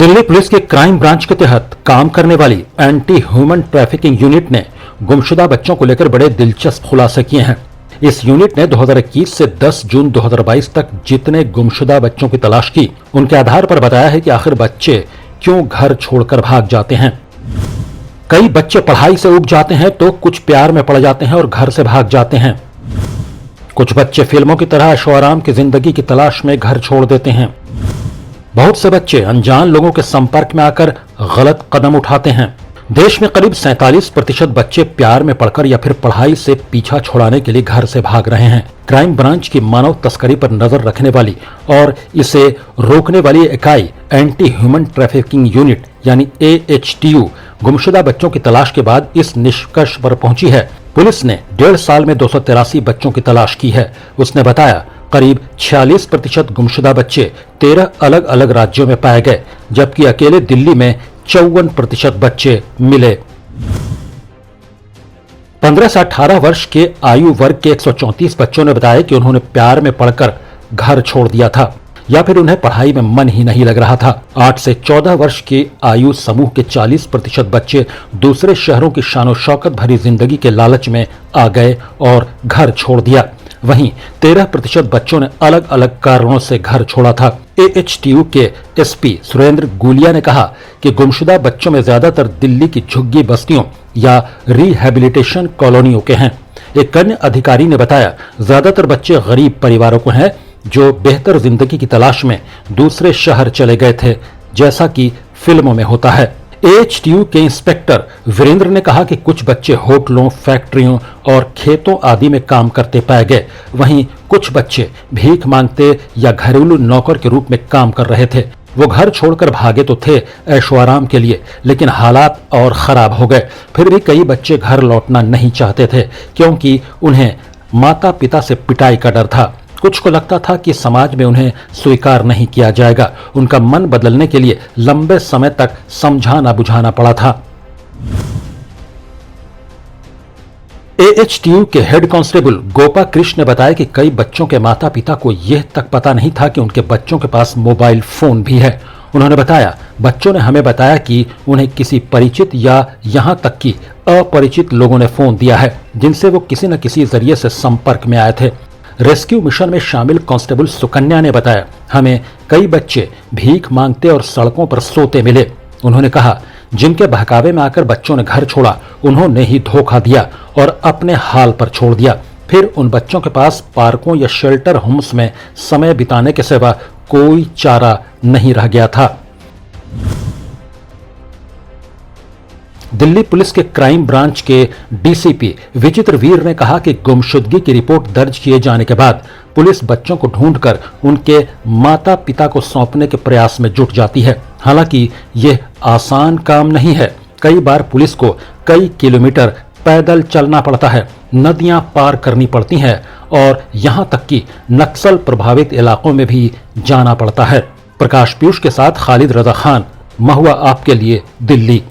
Delhi police के crime branch के तहत काम करने वाली एंटी ह्यूमन ट्रैफिकिंग यूनिट ने गुमशुदा बच्चों को लेकर बड़े दिलचस्प खुलासे किए हैं। इस यूनिट ने 2021 से 10 जून 2022 तक जितने गुमशुदा बच्चों की तलाश की, उनके आधार पर बताया है कि आखिर बच्चे क्यों घर छोड़कर भाग जाते हैं। कई बच्चे पढ़ाई से ऊब जाते हैं तो कुछ प्यार में पड़ जाते हैं और घर से भाग जाते हैं। कुछ बच्चे फिल्मों की तरह ऐशो आराम की जिंदगी की तलाश में घर छोड़ देते हैं। बहुत से बच्चे अनजान लोगों के संपर्क में आकर गलत कदम उठाते हैं। देश में करीब 47% बच्चे प्यार में पड़कर या फिर पढ़ाई से पीछा छुड़ाने के लिए घर से भाग रहे हैं। क्राइम ब्रांच की मानव तस्करी पर नजर रखने वाली और इसे रोकने वाली इकाई एंटी ह्यूमन ट्रैफिकिंग यूनिट यानी AHTU गुमशुदा बच्चों की तलाश के बाद इस निष्कर्ष पर पहुंची है। पुलिस ने 1.5 साल में 283 बच्चों की तलाश की है। उसने बताया करीब 46% गुमशुदा बच्चे 13 अलग अलग राज्यों में पाए गए, जबकि अकेले दिल्ली में 54% बच्चे मिले। 15 से 18 वर्ष के आयु वर्ग के 134 बच्चों ने बताया कि उन्होंने प्यार में पड़कर घर छोड़ दिया था या फिर उन्हें पढ़ाई में मन ही नहीं लग रहा था। 8 से 14 वर्ष के आयु समूह के 40% बच्चे दूसरे शहरों की शानो शौकत भरी जिंदगी के लालच में आ गए और घर छोड़ दिया। वहीं 13% बच्चों ने अलग अलग कारणों से घर छोड़ा था। AHTU के SP सुरेंद्र गुलिया ने कहा कि गुमशुदा बच्चों में ज्यादातर दिल्ली की झुग्गी बस्तियों या रिहैबिलिटेशन कॉलोनियों के हैं। एक अन्य अधिकारी ने बताया ज्यादातर बच्चे गरीब परिवारों को हैं जो बेहतर जिंदगी की तलाश में दूसरे शहर चले गए थे, जैसा कि फिल्मों में होता है। AHTU के इंस्पेक्टर वीरेंद्र ने कहा कि कुछ बच्चे होटलों, फैक्ट्रियों और खेतों आदि में काम करते पाए गए। वहीं कुछ बच्चे भीख मांगते या घरेलू नौकर के रूप में काम कर रहे थे। वो घर छोड़कर भागे तो थे ऐशो आराम के लिए, लेकिन हालात और खराब हो गए। फिर भी कई बच्चे घर लौटना नहीं चाहते थे क्योंकि उन्हें माता पिता से पिटाई का डर था। कुछ को लगता था कि समाज में उन्हें स्वीकार नहीं किया जाएगा। उनका मन बदलने के लिए लंबे समय तक समझाना बुझाना पड़ा था। AHTU के हेड कांस्टेबल गोपा कृष्ण ने बताया कि कई बच्चों के माता पिता को यह तक पता नहीं था कि उनके बच्चों के पास मोबाइल फोन भी है। उन्होंने बताया बच्चों ने हमें बताया कि उन्हें किसी परिचित या यहां तक कि अपरिचित लोगों ने फोन दिया है, जिनसे वो किसी न किसी जरिए से संपर्क में आए थे। रेस्क्यू मिशन में शामिल कांस्टेबल सुकन्या ने बताया हमें कई बच्चे भीख मांगते और सड़कों पर सोते मिले। उन्होंने कहा जिनके बहकावे में आकर बच्चों ने घर छोड़ा, उन्होंने ही धोखा दिया और अपने हाल पर छोड़ दिया। फिर उन बच्चों के पास पार्कों या शेल्टर होम्स में समय बिताने के सिवा कोई चारा नहीं रह गया था। दिल्ली पुलिस के क्राइम ब्रांच के DCP विचित्र वीर ने कहा कि गुमशुदगी की रिपोर्ट दर्ज किए जाने के बाद पुलिस बच्चों को ढूंढकर उनके माता पिता को सौंपने के प्रयास में जुट जाती है। हालांकि यह आसान काम नहीं है। कई बार पुलिस को कई किलोमीटर पैदल चलना पड़ता है, नदियां पार करनी पड़ती हैं और यहां तक कि नक्सल प्रभावित इलाकों में भी जाना पड़ता है। प्रकाश पीयूष के साथ खालिद रजा खान, महुआ आपके लिए, दिल्ली।